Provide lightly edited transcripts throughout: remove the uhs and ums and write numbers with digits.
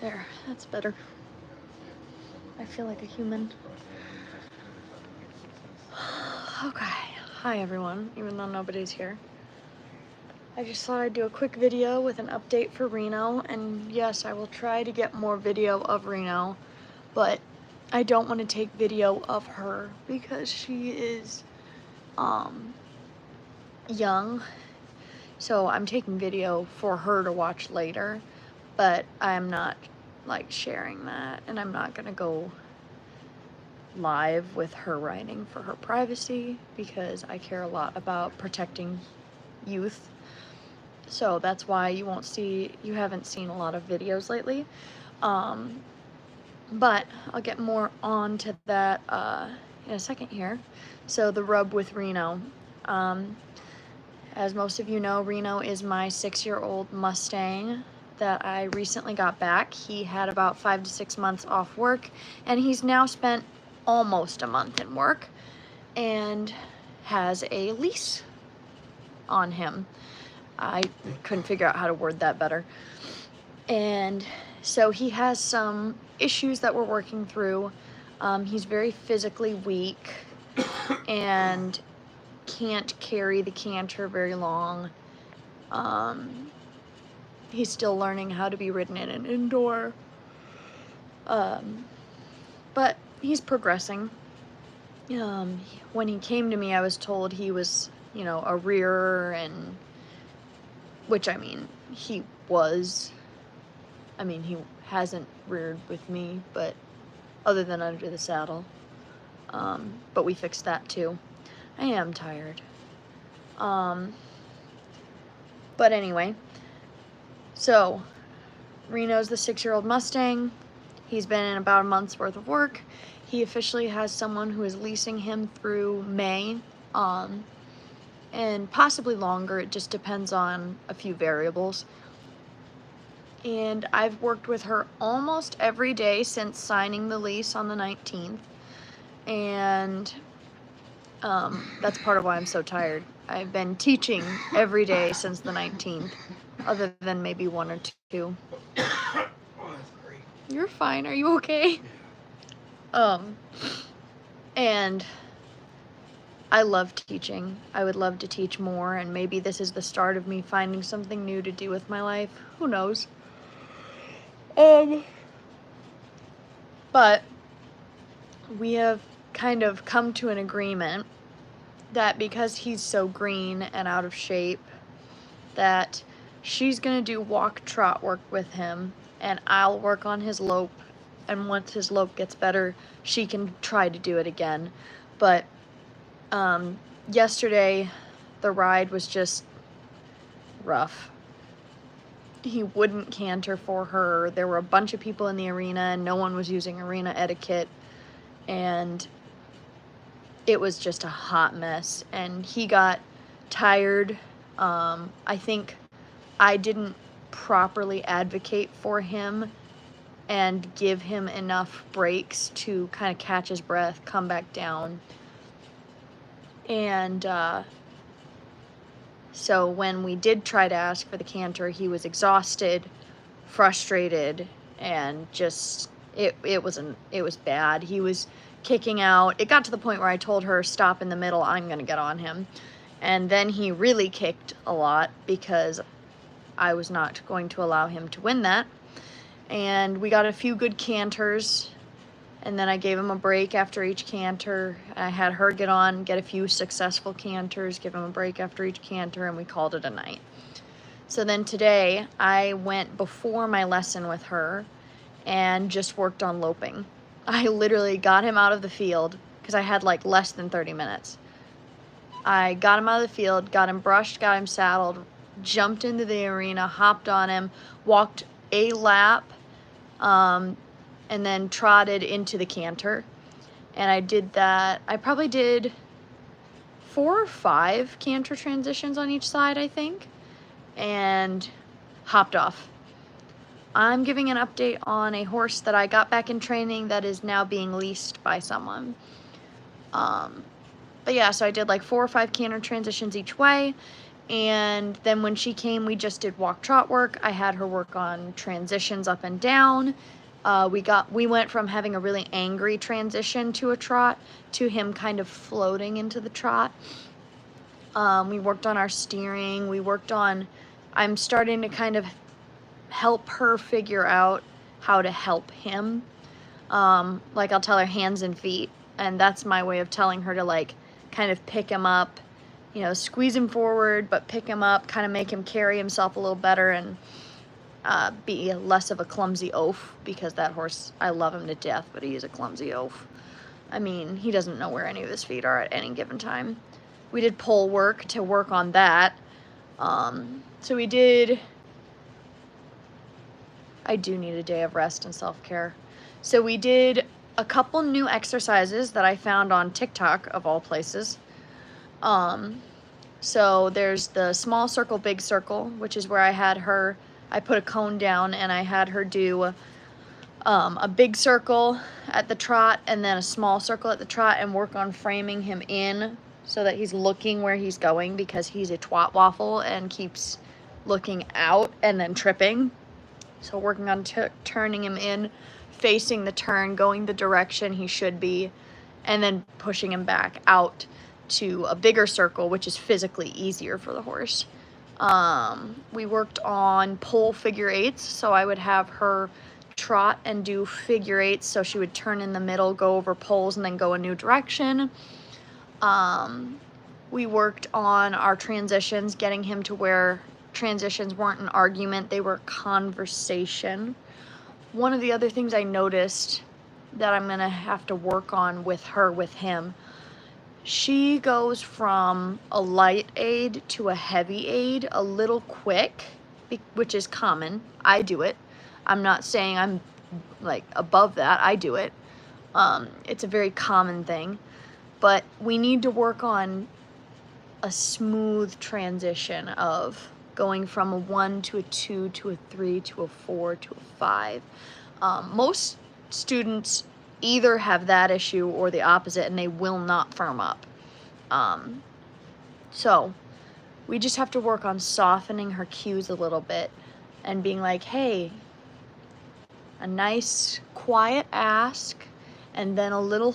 There, that's better. I feel like a human. Okay, hi everyone, even though nobody's here. I just thought I'd do a quick video with an update for Reno, and yes, I will try to get more video of Reno, but I don't want to take video of her because she is, young, so I'm taking video for her to watch later, but I'm not, like, sharing that, and I'm not gonna go live with her writing for her privacy because I care a lot about protecting youth. So that's why you haven't seen a lot of videos lately. But I'll get more on to that in a second here. So the rub with Reno. As most of you know, Reno is my 6-year-old Mustang that I recently got back. He had about 5 to 6 months off work, and he's now spent almost a month in work and has a lease on him. I couldn't figure out how to word that better. And so he has some issues that we're working through. He's very physically weak and can't carry the canter very long. He's still learning how to be ridden in an indoor. But he's progressing. When he came to me, I was told he was, you know, a rearer, and which, I mean, he was. I mean, he hasn't reared with me, but other than under the saddle. But we fixed that too. I am tired. But anyway, so Reno's the 6-year-old Mustang. He's been in about a month's worth of work. He officially has someone who is leasing him through May, and possibly longer. It just depends on a few variables. And I've worked with her almost every day since signing the lease on the 19th. And that's part of why I'm so tired. I've been teaching every day since the 19th, other than maybe 1 or 2. Oh, that's great. You're fine. Are you okay? And I love teaching. I would love to teach more, and maybe this is the start of me finding something new to do with my life. Who knows? But we have kind of come to an agreement that because he's so green and out of shape, that she's gonna do walk trot work with him, and I'll work on his lope, and once his lope gets better, she can try to do it again. But yesterday the ride was just rough. He wouldn't canter for her. There were a bunch of people in the arena and no one was using arena etiquette, and it was just a hot mess, and he got tired. I think I didn't properly advocate for him and give him enough breaks to kind of catch his breath, come back down. And so when we did try to ask for the canter, he was exhausted, frustrated, and just it was bad. He was kicking out. It got to the point where I told her, stop in the middle, I'm gonna get on him. And then he really kicked a lot because I was not going to allow him to win that. And we got a few good canters, and then I gave him a break after each canter. I had her get on, get a few successful canters, give him a break after each canter, and we called it a night. So then today, I went before my lesson with her and just worked on loping. I literally got him out of the field because I had like less than 30 minutes. I got him out of the field, got him brushed, got him saddled, jumped into the arena, hopped on him, walked a lap, and then trotted into the canter. And I did that. I probably did 4 or 5 canter transitions on each side, I think, and hopped off. I'm giving an update on a horse that I got back in training that is now being leased by someone. But yeah, so I did like 4 or 5 canter transitions each way, And then when she came, we just did walk trot work. I had her work on transitions up and down. We went from having a really angry transition to a trot to him kind of floating into the trot. We worked on our steering. I'm starting to kind of help her figure out how to help him. Like I'll tell her hands and feet, and that's my way of telling her to like kind of pick him up, you know, squeeze him forward, but pick him up, kind of make him carry himself a little better and be less of a clumsy oaf, because that horse, I love him to death, but he is a clumsy oaf. I mean, he doesn't know where any of his feet are at any given time. We did pole work to work on that. So we did, I do need a day of rest and self-care. So we did a couple new exercises that I found on TikTok, of all places. So there's the small circle, big circle, which is where I put a cone down and I had her do a big circle at the trot and then a small circle at the trot, and work on framing him in so that he's looking where he's going, because he's a twat waffle and keeps looking out and then tripping. So working on turning him in, facing the turn, going the direction he should be, and then pushing him back out to a bigger circle, which is physically easier for the horse. We worked on pole figure eights, so I would have her trot and do figure eights, so she would turn in the middle, go over poles, and then go a new direction. We worked on our transitions, getting him to where transitions weren't an argument, they were conversation. One of the other things I noticed that I'm gonna have to work on with him, she goes from a light aid to a heavy aid a little quick, which is common. I do it. I'm not saying I'm like above that. I do it. It's a very common thing, but we need to work on a smooth transition of going from a 1 to a 2 to a 3 to a 4 to a 5. Most students either have that issue or the opposite, and they will not firm up. So we just have to work on softening her cues a little bit and being like, hey, a nice quiet ask, and then a little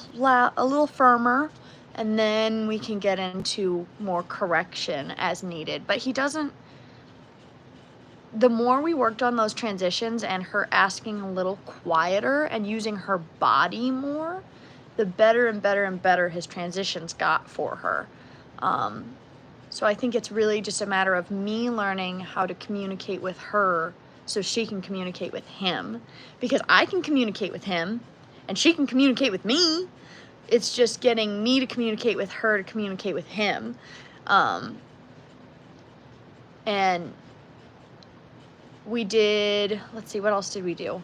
firmer, and then we can get into more correction as needed. But the more we worked on those transitions and her asking a little quieter and using her body more, the better and better and better his transitions got for her. So I think it's really just a matter of me learning how to communicate with her so she can communicate with him, because I can communicate with him and she can communicate with me. It's just getting me to communicate with her to communicate with him. And we did, let's see, what else did we do?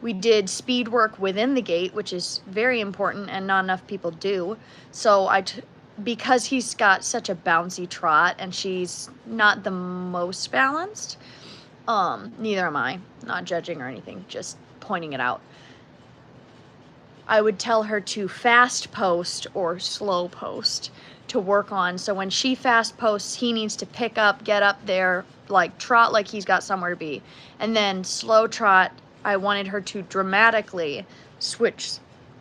We did speed work within the gate, which is very important and not enough people do. So because he's got such a bouncy trot and she's not the most balanced, neither am I, not judging or anything, just pointing it out. I would tell her to fast post or slow post to work on. So when she fast posts, he needs to pick up, get up there, like trot like he's got somewhere to be. And then slow trot, I wanted her to dramatically switch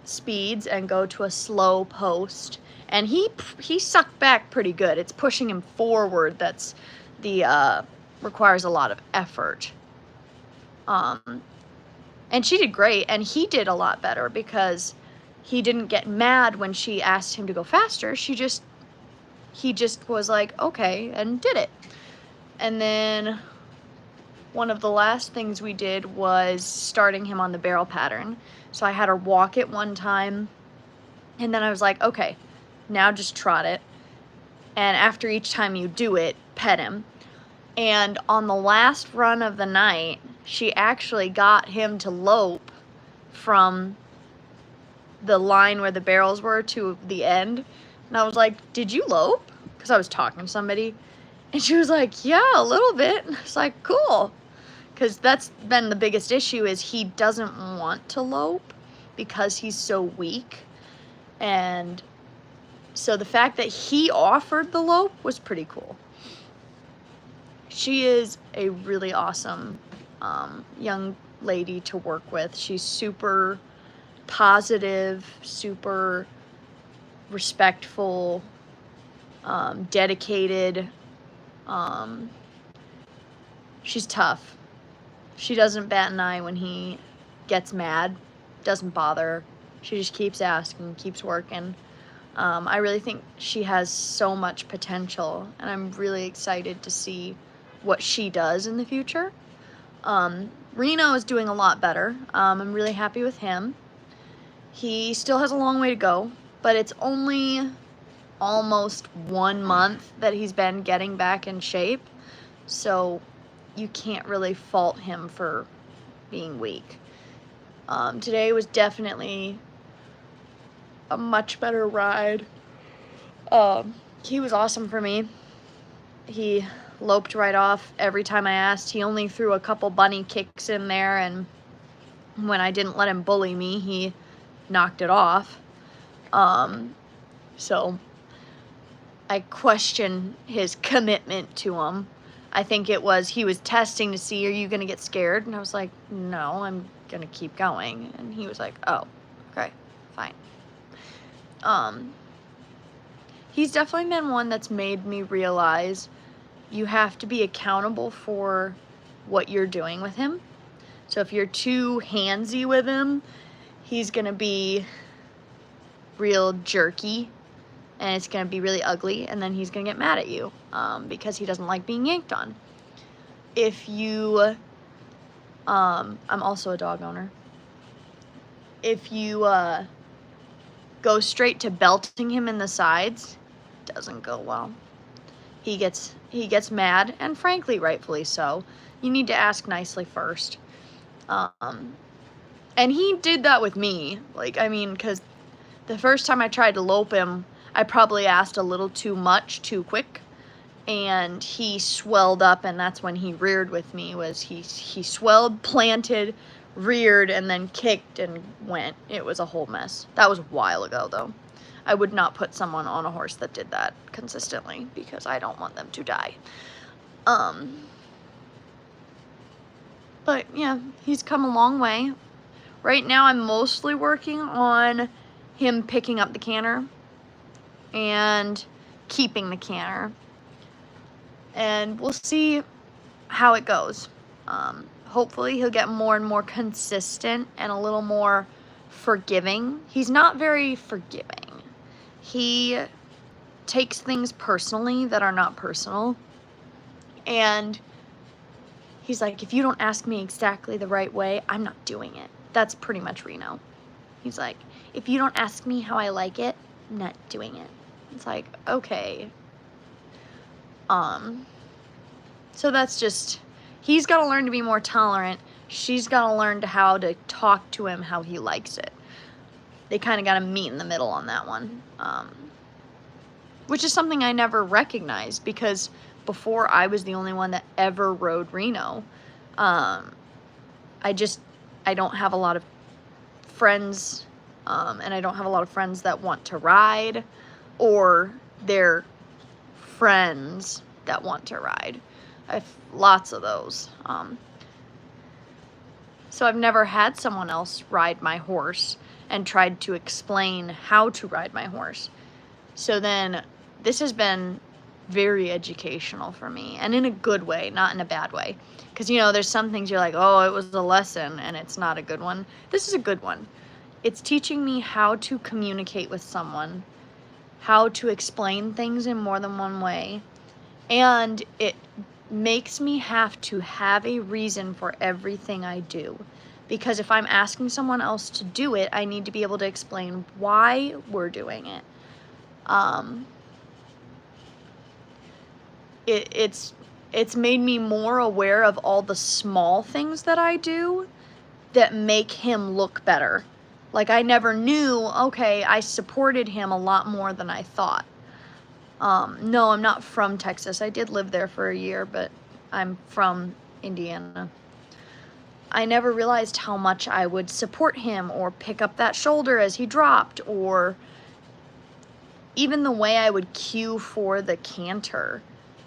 speeds and go to a slow post. And he sucked back pretty good. It's pushing him forward that's requires a lot of effort. And she did great, and he did a lot better because he didn't get mad when she asked him to go faster. He just was like, okay, and did it. And then one of the last things we did was starting him on the barrel pattern. So I had her walk it one time, and then I was like, okay, now just trot it. And after each time you do it, pet him. And on the last run of the night, she actually got him to lope from the line where the barrels were to the end. And I was like, did you lope? Because I was talking to somebody. And she was like, yeah, a little bit. And I was like, cool. Because that's been the biggest issue, is he doesn't want to lope because he's so weak. And So the fact that he offered the lope was pretty cool. She is a really awesome young lady to work with. She's super positive, super respectful, dedicated. She's tough. She doesn't bat an eye when he gets mad. Doesn't bother her. She just keeps asking, keeps working. I really think she has so much potential, and I'm really excited to see what she does in the future. Reno is doing a lot better. I'm really happy with him. He still has a long way to go, but it's only almost 1 month that he's been getting back in shape, so you can't really fault him for being weak. Today was definitely a much better ride. He was awesome for me. He loped right off every time I asked. He only threw a couple bunny kicks in there, and when I didn't let him bully me, he knocked it off. So I question his commitment to him. I think it was he was testing to see, are you going to get scared? And I was like, no, I'm going to keep going. And he was like, oh, okay, fine. He's definitely been one that's made me realize you have to be accountable for what you're doing with him. So if you're too handsy with him, he's going to be real jerky, and it's going to be really ugly, and then he's going to get mad at you because he doesn't like being yanked on. If you, I'm also a dog owner. If you go straight to belting him in the sides, doesn't go well. He gets mad, and frankly, rightfully so. You need to ask nicely first. And he did that with me. Like, I mean, because the first time I tried to lope him, I probably asked a little too much, too quick, and he swelled up, and that's when he reared with me, was he swelled, planted, reared, and then kicked and went. It was a whole mess. That was a while ago, though. I would not put someone on a horse that did that consistently because I don't want them to die. But yeah, he's come a long way. Right now I'm mostly working on him picking up the canter and keeping the canter. And we'll see how it goes. Hopefully he'll get more and more consistent and a little more forgiving. He's not very forgiving. He takes things personally that are not personal. And he's like, if you don't ask me exactly the right way, I'm not doing it. That's pretty much Reno. He's like, if you don't ask me how I like it, I'm not doing it. It's like, okay. So that's just, he's got to learn to be more tolerant. She's got to learn how to talk to him how he likes it. They kind of got to meet in the middle on that one. Which is something I never recognized, because before I was the only one that ever rode Reno. I don't have a lot of friends, and I don't have a lot of friends that want to ride, or they're friends that want to ride. I have lots of those. So I've never had someone else ride my horse and tried to explain how to ride my horse. So then this has been very educational for me, and in a good way, not in a bad way. Because, you know, there's some things you're like, oh, it was a lesson, and it's not a good one. This is a good one. It's teaching me how to communicate with someone, how to explain things in more than one way, and it makes me have to have a reason for everything I do. Because if I'm asking someone else to do it, I need to be able to explain why we're doing it. It's made me more aware of all the small things that I do that make him look better. Like, I never knew, okay, I supported him a lot more than I thought. No, I'm not from Texas. I did live there for a year, but I'm from Indiana. I never realized how much I would support him or pick up that shoulder as he dropped, or even the way I would cue for the canter,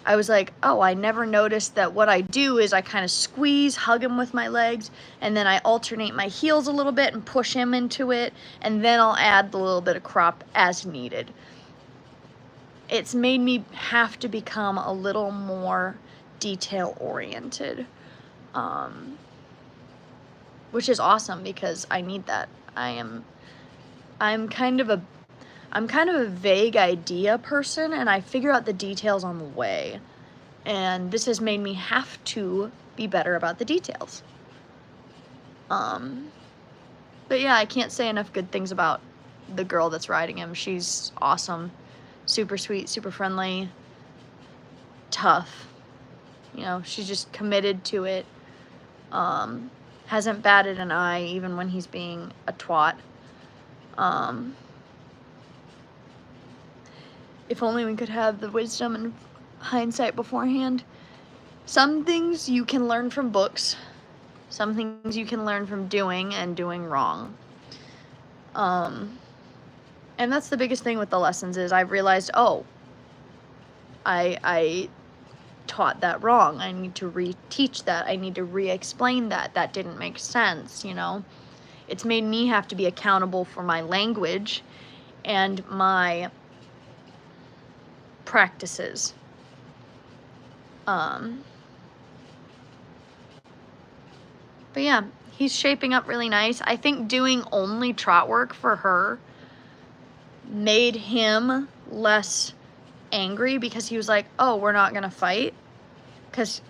I was like, oh, I never noticed that what I do is I kind of squeeze, hug him with my legs, and then I alternate my heels a little bit and push him into it, and then I'll add the little bit of crop as needed. It's made me have to become a little more detail oriented, which is awesome because I need that. I'm kind of a vague idea person, and I figure out the details on the way. And this has made me have to be better about the details. But yeah, I can't say enough good things about the girl that's riding him. She's awesome, super sweet, super friendly, tough. You know, she's just committed to it. Hasn't batted an eye even when he's being a twat. If only we could have the wisdom and hindsight beforehand. Some things you can learn from books. Some things you can learn from doing and doing wrong. And that's the biggest thing with the lessons is I've realized, oh, I taught that wrong. I need to reteach that. I need to re-explain that. That didn't make sense, you know? It's made me have to be accountable for my language and my practices. But yeah, he's shaping up really nice. I think doing only trot work for her made him less angry because he was like, oh, we're not gonna fight. Because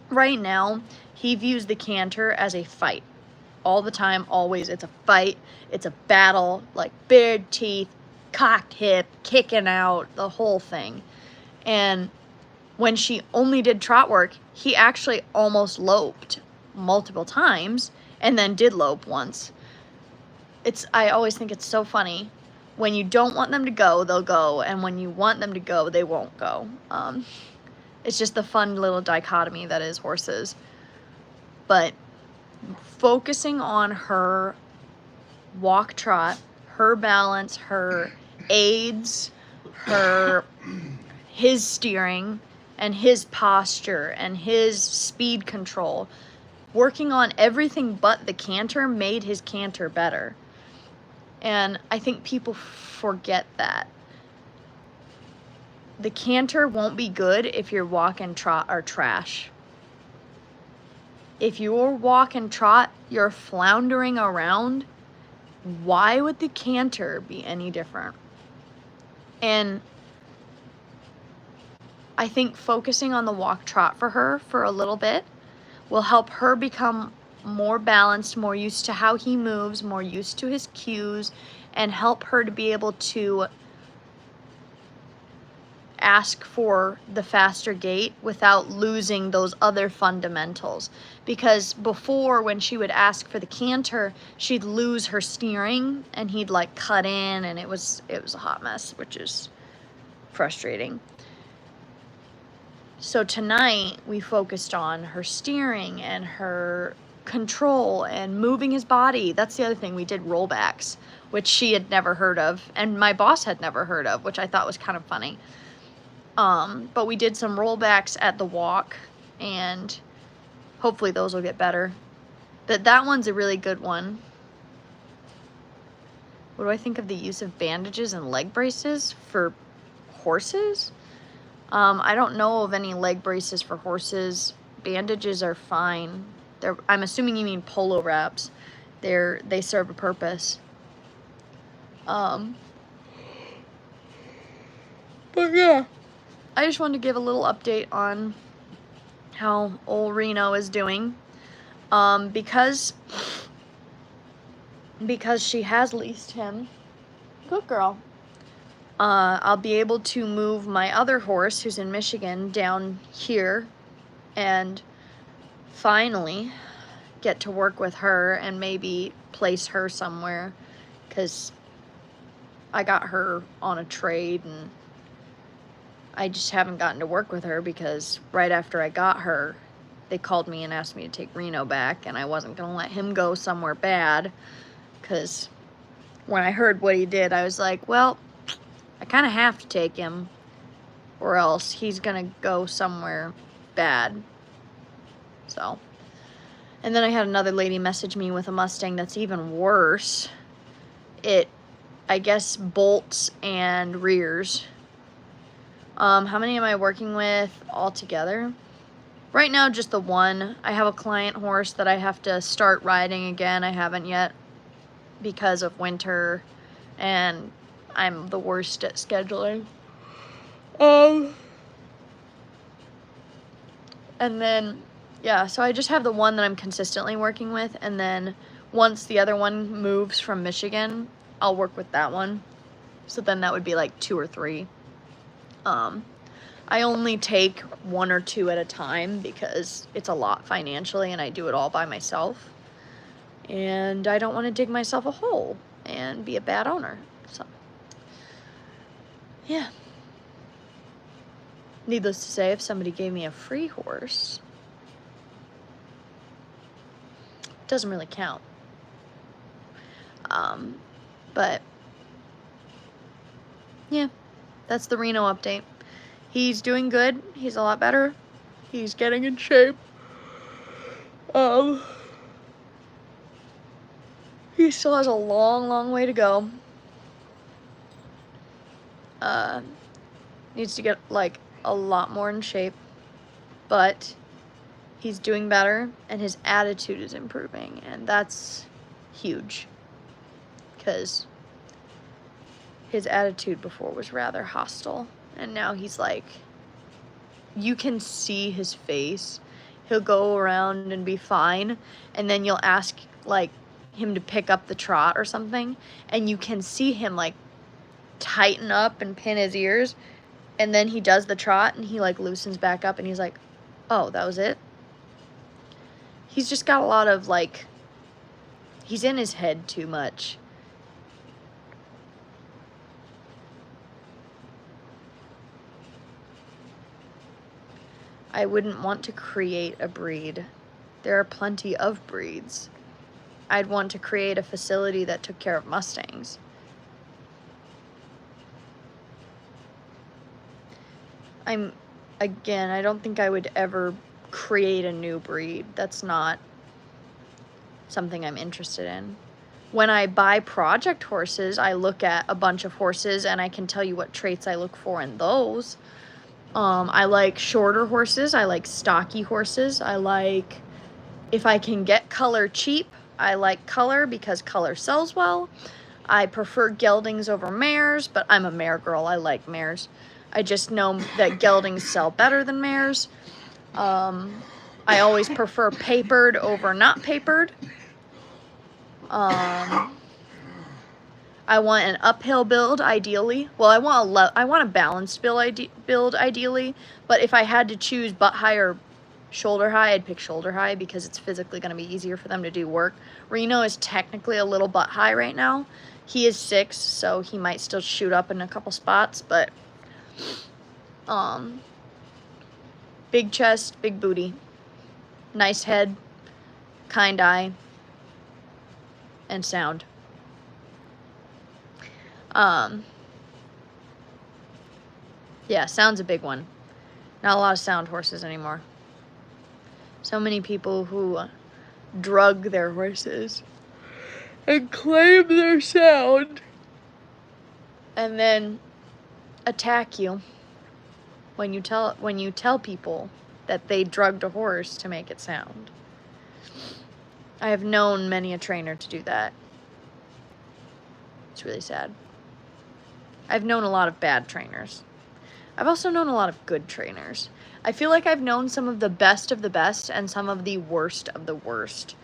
right now he views the canter as a fight all the time, always. It's a fight, it's a battle, like bared teeth, cocked hip, kicking out, the whole thing. And when she only did trot work, he actually almost loped multiple times and then did lope once. I always think it's so funny. When you don't want them to go, they'll go, and when you want them to go, they won't go. It's just the fun little dichotomy that is horses. But focusing on her walk trot, her balance, her aids, his steering, and his posture, and his speed control, working on everything but the canter made his canter better. And I think people forget that. The canter won't be good if your walk and trot are trash. If your walk and trot, you're floundering around, why would the canter be any different? And I think focusing on the walk trot for her for a little bit will help her become more balanced, more used to how he moves, more used to his cues, and help her to be able to ask for the faster gait without losing those other fundamentals. Because before, when she would ask for the canter, she'd lose her steering and he'd like cut in, and it was a hot mess, which is frustrating. So tonight we focused on her steering and her control and moving his body. That's the other thing. We did rollbacks, which she had never heard of, and my boss had never heard of, which I thought was kind of funny. But we did some rollbacks at the walk, and hopefully those will get better. But that one's a really good one. What do I think of the use of bandages and leg braces for horses? I don't know of any leg braces for horses. Bandages are fine. I'm assuming you mean polo wraps. They serve a purpose. But yeah, I just wanted to give a little update on how old Reno is doing. Because she has leased him. Good girl. I'll be able to move my other horse, who's in Michigan, down here and finally get to work with her and maybe place her somewhere, because I got her on a trade and I just haven't gotten to work with her because right after I got her, they called me and asked me to take Reno back, and I wasn't going to let him go somewhere bad, because when I heard what he did, I was like, well, I kind of have to take him, or else he's gonna go somewhere bad. So, and then I had another lady message me with a Mustang that's even worse. It, I guess, bolts and rears. How many am I working with altogether? Right now, just the one. I have a client horse that I have to start riding again. I haven't yet because of winter, and I'm the worst at scheduling. And then, yeah, so I just have the one that I'm consistently working with, and then once the other one moves from Michigan, I'll work with that one. So then that would be like 2 or 3. I only take 1 or 2 at a time because it's a lot financially and I do it all by myself. And I don't want to dig myself a hole and be a bad owner. So, yeah. Needless to say, if somebody gave me a free horse, it doesn't really count. But, yeah, that's the Reno update. He's doing good. He's a lot better. He's getting in shape. He still has a long, long way to go. Needs to get, like, a lot more in shape. But he's doing better, and his attitude is improving, and that's huge. Because his attitude before was rather hostile, and now he's like, you can see his face. He'll go around and be fine, and then you'll ask, like, him to pick up the trot or something, and you can see him, like, tighten up and pin his ears, and then he does the trot, and he, like, loosens back up, and he's like, oh, that was it? He's just got a lot of, like, he's in his head too much. I wouldn't want to create a breed. There are plenty of breeds. I'd want to create a facility that took care of Mustangs. Again, I don't think I would ever create a new breed. That's not something I'm interested in. When I buy project horses, I look at a bunch of horses and I can tell you what traits I look for in those. I like shorter horses. I like stocky horses. I like, if I can get color cheap, I like color because color sells well. I prefer geldings over mares, but I'm a mare girl. I like mares. I just know that geldings sell better than mares. I always prefer papered over not papered. I want an uphill build, ideally. Well, I want a balanced build, ideally. But if I had to choose butt high or shoulder high, I'd pick shoulder high because it's physically going to be easier for them to do work. Reno is technically a little butt high right now. He is 6, so he might still shoot up in a couple spots, but big chest, big booty, nice head, kind eye, and sound. Yeah, sound's a big one. Not a lot of sound horses anymore. So many people who drug their horses and claim their sound and then attack you when you tell people that they drugged a horse to make it sound. I have known many a trainer to do that. It's really sad. I've known a lot of bad trainers. I've also known a lot of good trainers. I feel like I've known some of the best and some of the worst of the worst.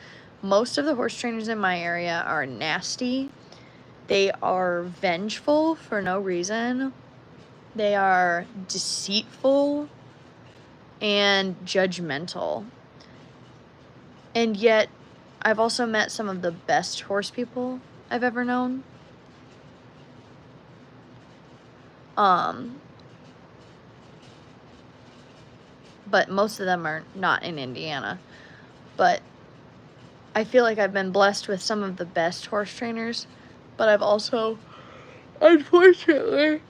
Most of the horse trainers in my area are nasty. They are vengeful for no reason. They are deceitful and judgmental. And yet, I've also met some of the best horse people I've ever known. But most of them are not in Indiana. But I feel like I've been blessed with some of the best horse trainers, but I've also, unfortunately,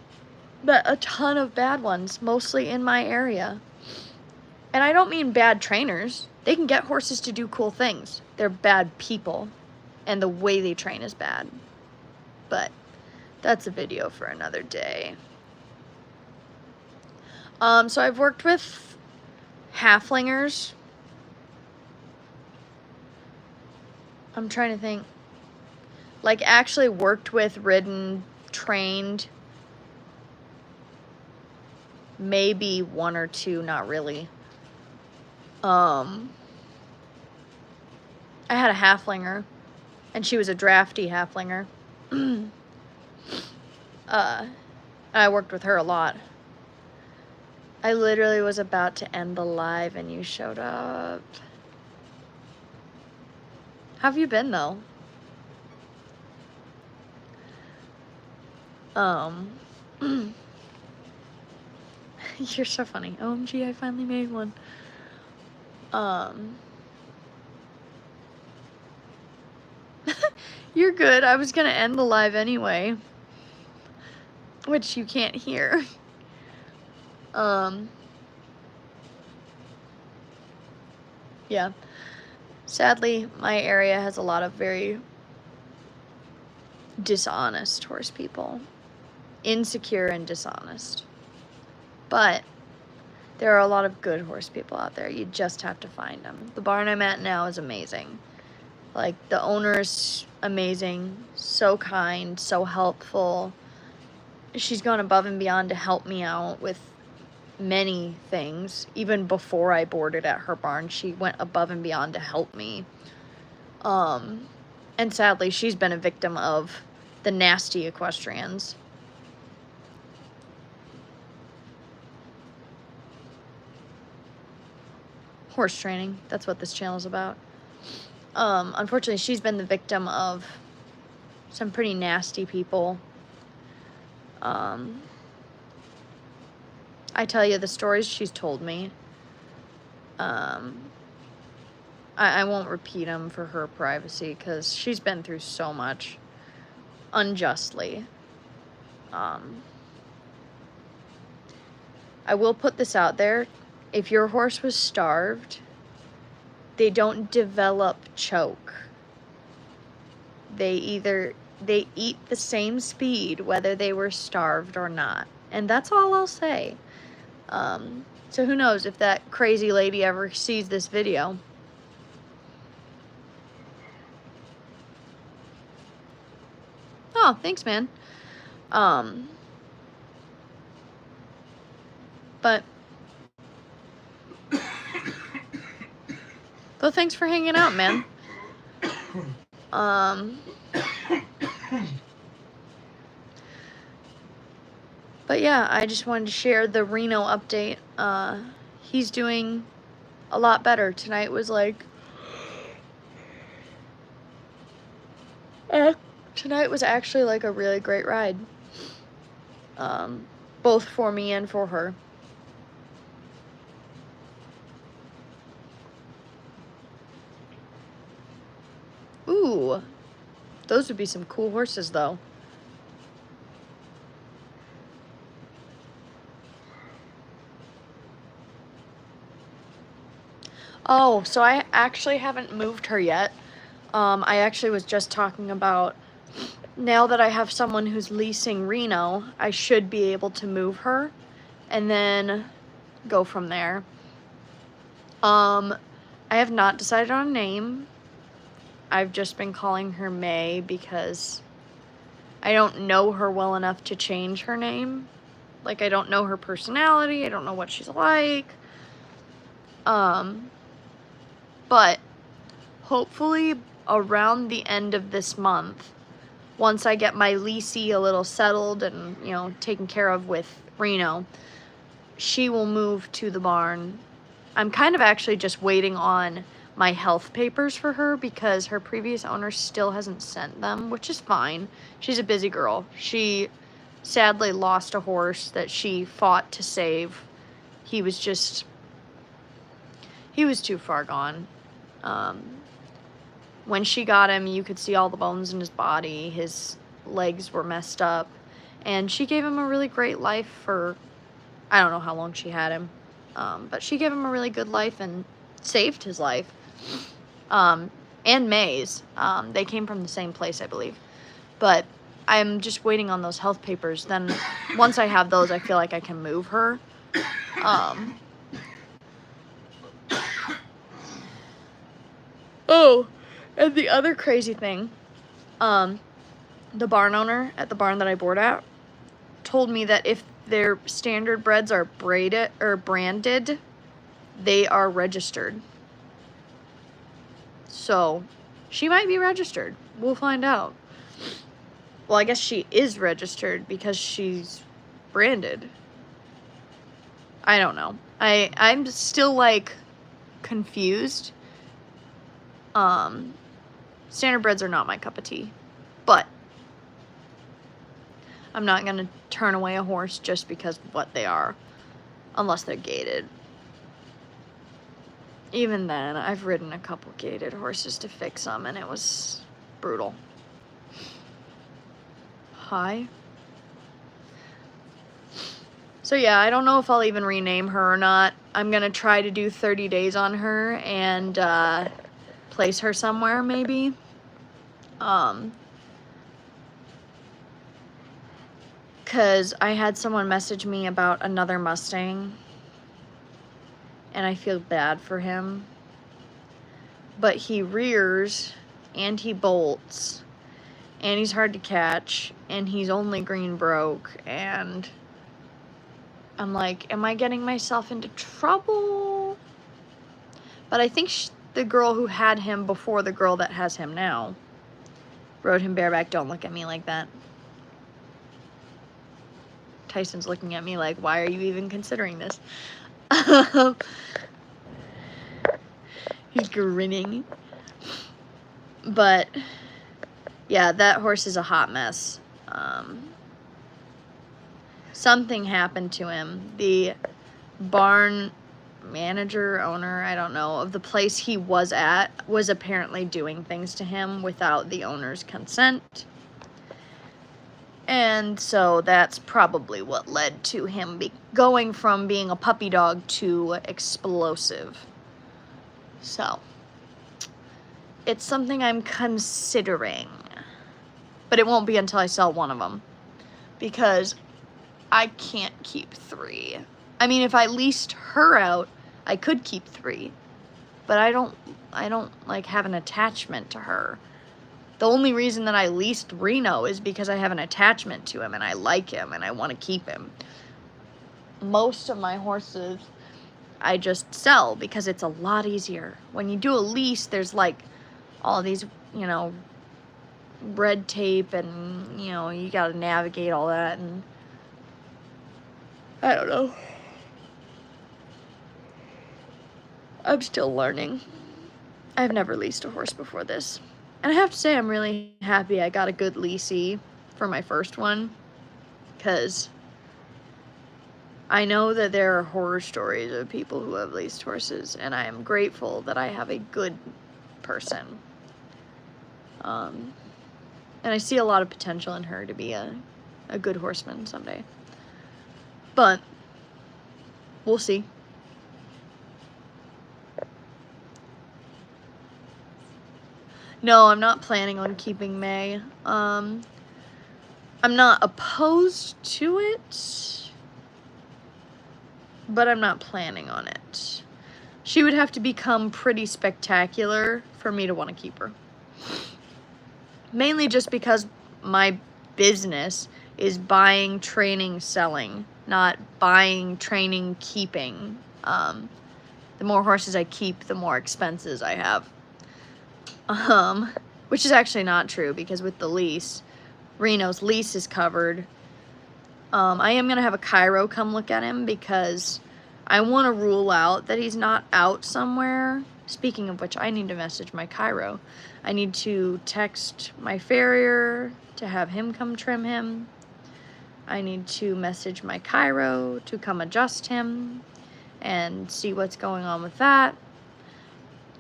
but a ton of bad ones, mostly in my area. And I don't mean bad trainers. They can get horses to do cool things. They're bad people, and the way they train is bad. But that's a video for another day. So I've worked with halflingers. I'm trying to think. Like, actually worked with, ridden, trained. Maybe one or two, not really. I had a halflinger, and she was a drafty halflinger. I worked with her a lot. I literally was about to end the live and you showed up. How have you been, though? You're so funny. OMG, I finally made one. You're good. I was gonna end the live anyway. Which you can't hear. Yeah. Sadly, my area has a lot of very dishonest horse people. Insecure and dishonest. But there are a lot of good horse people out there. You just have to find them. The barn I'm at now is amazing. Like, the owner's amazing, so kind, so helpful. She's gone above and beyond to help me out with many things. Even before I boarded at her barn, she went above and beyond to help me. And sadly, she's been a victim of the nasty equestrians. Horse training, that's what this channel is about. Unfortunately, she's been the victim of some pretty nasty people. I tell you the stories she's told me. I won't repeat them for her privacy because she's been through so much unjustly. I will put this out there. If your horse was starved, they don't develop choke. They eat the same speed whether they were starved or not. And that's all I'll say. So who knows if that crazy lady ever sees this video. Oh, thanks, man. But well, thanks for hanging out, man. But yeah, I just wanted to share the Reno update. He's doing a lot better. Tonight was like... tonight was actually like a really great ride. Both for me and for her. Ooh, those would be some cool horses, though. Oh, so I actually haven't moved her yet. I actually was just talking about, now that I have someone who's leasing Reno, I should be able to move her and then go from there. I have not decided on a name. I've just been calling her May because I don't know her well enough to change her name. Like, I don't know her personality. I don't know what she's like. But hopefully around the end of this month, once I get my leasee a little settled and, you know, taken care of with Reno, she will move to the barn. I'm kind of actually just waiting on my health papers for her because her previous owner still hasn't sent them, which is fine. She's a busy girl. She sadly lost a horse that she fought to save. He was too far gone. When she got him, you could see all the bones in his body. His legs were messed up. And she gave him a really great life for, I don't know how long she had him, but she gave him a really good life and saved his life. And May's. They came from the same place, I believe. But I'm just waiting on those health papers. Then once I have those, I feel like I can move her. Oh, and the other crazy thing, the barn owner at the barn that I board at told me that if their standard breds are braided or branded, they are registered. So she might be registered. We'll find out. Well, I guess she is registered because she's branded. I don't know. I'm still like confused. Standard breds are not my cup of tea, but I'm not gonna turn away a horse just because of what they are, unless they're gated. Even then, I've ridden a couple gated horses to fix them, and it was brutal. Hi. So yeah, I don't know if I'll even rename her or not. I'm gonna try to do 30 days on her and place her somewhere, maybe. Because I had someone message me about another Mustang, and I feel bad for him. But he rears, and he bolts, and he's hard to catch, and he's only green broke, and I'm like, am I getting myself into trouble? But I think the girl who had him before the girl that has him now rode him bareback. Don't look at me like that. Tyson's looking at me like, why are you even considering this? He's grinning. But yeah, that horse is a hot mess. Something happened to him. The barn manager, owner, I don't know, of the place he was at was apparently doing things to him without the owner's consent. And so that's probably what led to him going from being a puppy dog to explosive. So it's something I'm considering. But it won't be until I sell one of them. Because I can't keep 3. I mean, if I leased her out, I could keep 3. But I don't like have an attachment to her. The only reason that I leased Reno is because I have an attachment to him and I like him and I want to keep him. Most of my horses I just sell because it's a lot easier. When you do a lease, there's like all these, red tape and, you got to navigate all that, and I don't know. I'm still learning. I've never leased a horse before this. And I have to say, I'm really happy I got a good leasee for my first one, because I know that there are horror stories of people who have leased horses, and I am grateful that I have a good person. And I see a lot of potential in her to be a good horseman someday. But we'll see. No, I'm not planning on keeping May. I'm not opposed to it, but I'm not planning on it. She would have to become pretty spectacular for me to want to keep her. Mainly just because my business is buying, training, selling, not buying, training, keeping. The more horses I keep, the more expenses I have. Which is actually not true, because with the lease, Reno's lease is covered. I am going to have a chiro come look at him because I want to rule out that he's not out somewhere. Speaking of which, I need to message my chiro. I need to text my farrier to have him come trim him. I need to message my chiro to come adjust him and see what's going on with that.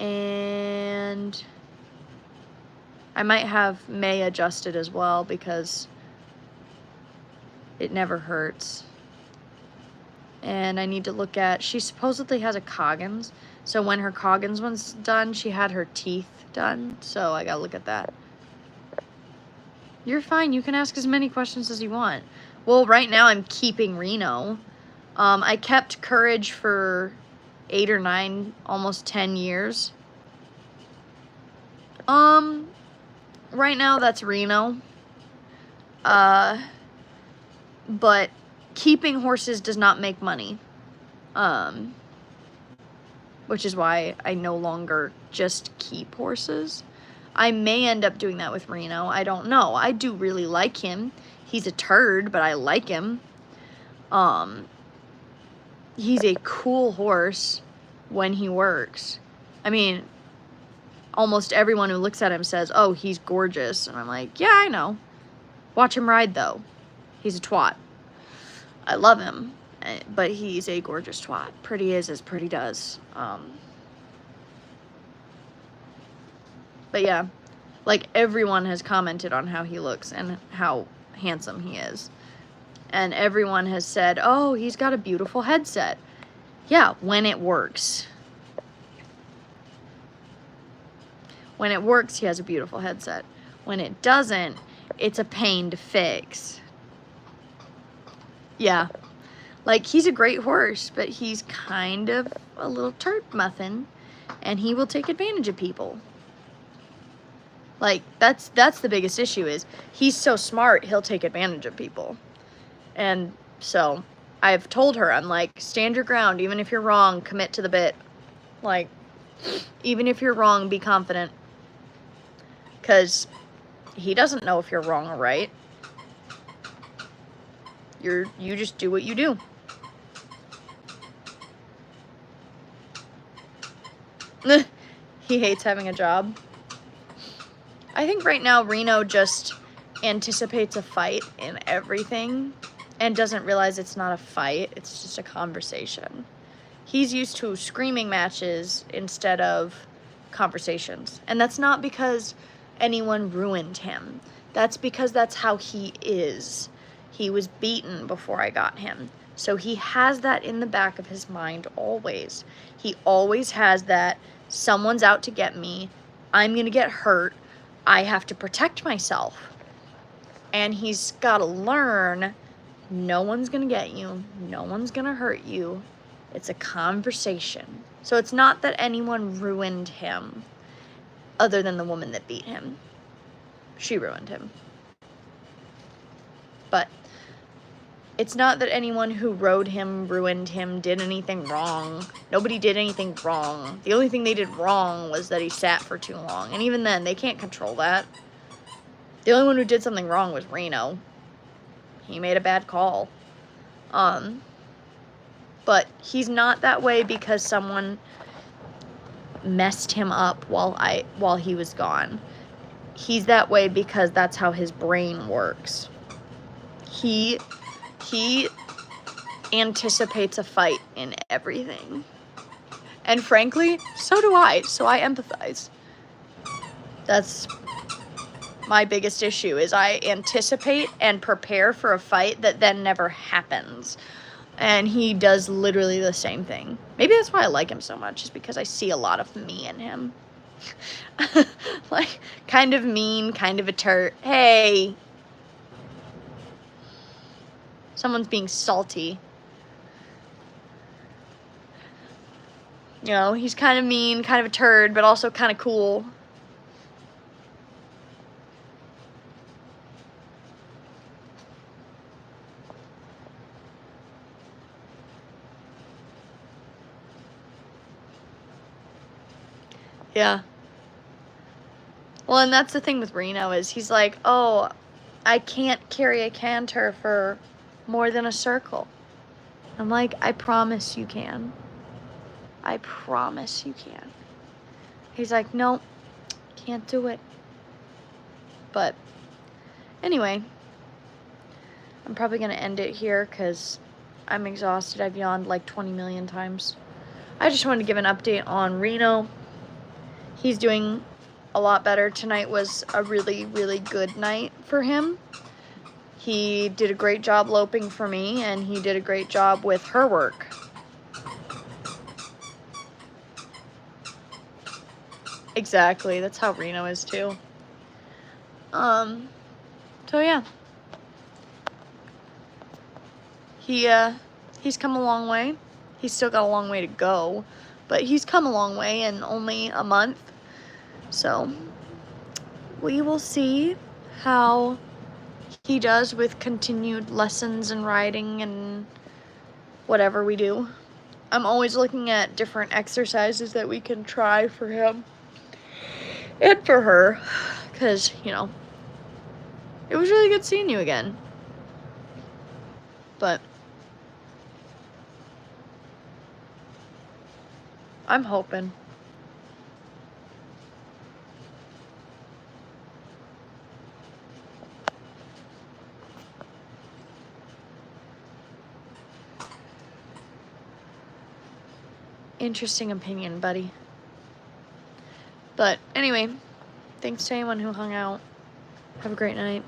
And I might have May adjusted as well, because It never hurts. And I need to look at, she supposedly has a Coggins. So when her Coggins one's done, she had her teeth done. So I gotta look at that. You're fine. You can ask as many questions as you want. Well, right now I'm keeping Reno. I kept Courage for 8 or 9, almost 10 years. Right now that's Reno. But keeping horses does not make money. Which is why I no longer just keep horses. I may end up doing that with Reno. I don't know. I do really like him. He's a turd, but I like him. He's a cool horse when he works. I mean, almost everyone who looks at him says, oh, he's gorgeous. And I'm like, yeah, I know. Watch him ride, though. He's a twat. I love him, but he's a gorgeous twat. Pretty is as pretty does. But yeah, like everyone has commented on how he looks and how handsome he is. And everyone has said, oh, he's got a beautiful headset. Yeah, when it works. When it works, he has a beautiful headset. When it doesn't, it's a pain to fix. Yeah. Like, he's a great horse, but he's kind of a little turd muffin, and he will take advantage of people. Like, that's the biggest issue is he's so smart, he'll take advantage of people. And so I've told her, I'm like, stand your ground. Even if you're wrong, commit to the bit. Like, even if you're wrong, be confident. Because he doesn't know if you're wrong or right. You just do what you do. He hates having a job. I think right now Reno just anticipates a fight in everything and doesn't realize it's not a fight, it's just a conversation. He's used to screaming matches instead of conversations. And that's not because anyone ruined him. That's because that's how he is. He was beaten before I got him. So he has that in the back of his mind always. He always has that, someone's out to get me, I'm gonna get hurt, I have to protect myself. And he's gotta learn, no one's gonna get you, no one's gonna hurt you. It's a conversation. So it's not that anyone ruined him, other than the woman that beat him. She ruined him. But it's not that anyone who rode him, ruined him, did anything wrong. Nobody did anything wrong. The only thing they did wrong was that he sat for too long. And even then, they can't control that. The only one who did something wrong was Reno. He made a bad call. But he's not that way because someone messed him up while he was gone. He's that way because that's how his brain works. He anticipates a fight in everything. And frankly, so do I. So I empathize. That's my biggest issue, is I anticipate and prepare for a fight that then never happens. And he does literally the same thing. Maybe that's why I like him so much, is because I see a lot of me in him. Like, kind of mean, kind of a turd. Hey! Someone's being salty. You know, he's kind of mean, kind of a turd, but also kind of cool. Yeah. Well, and that's the thing with Reno, is he's like, oh, I can't carry a canter for more than a circle. I'm like, I promise you can. I promise you can. He's like, nope, can't do it. But anyway, I'm probably going to end it here because I'm exhausted. I've yawned like 20 million times. I just wanted to give an update on Reno. He's doing a lot better. Tonight was a really, really good night for him. He did a great job loping for me, and he did a great job with her work. Exactly, that's how Reno is too. So yeah. He's come a long way. He's still got a long way to go, but he's come a long way in only a month. So we will see how he does with continued lessons and riding and whatever we do. I'm always looking at different exercises that we can try for him and for her, because, you know, it was really good seeing you again. But I'm hoping. Interesting opinion, buddy. But anyway, thanks to anyone who hung out. Have a great night.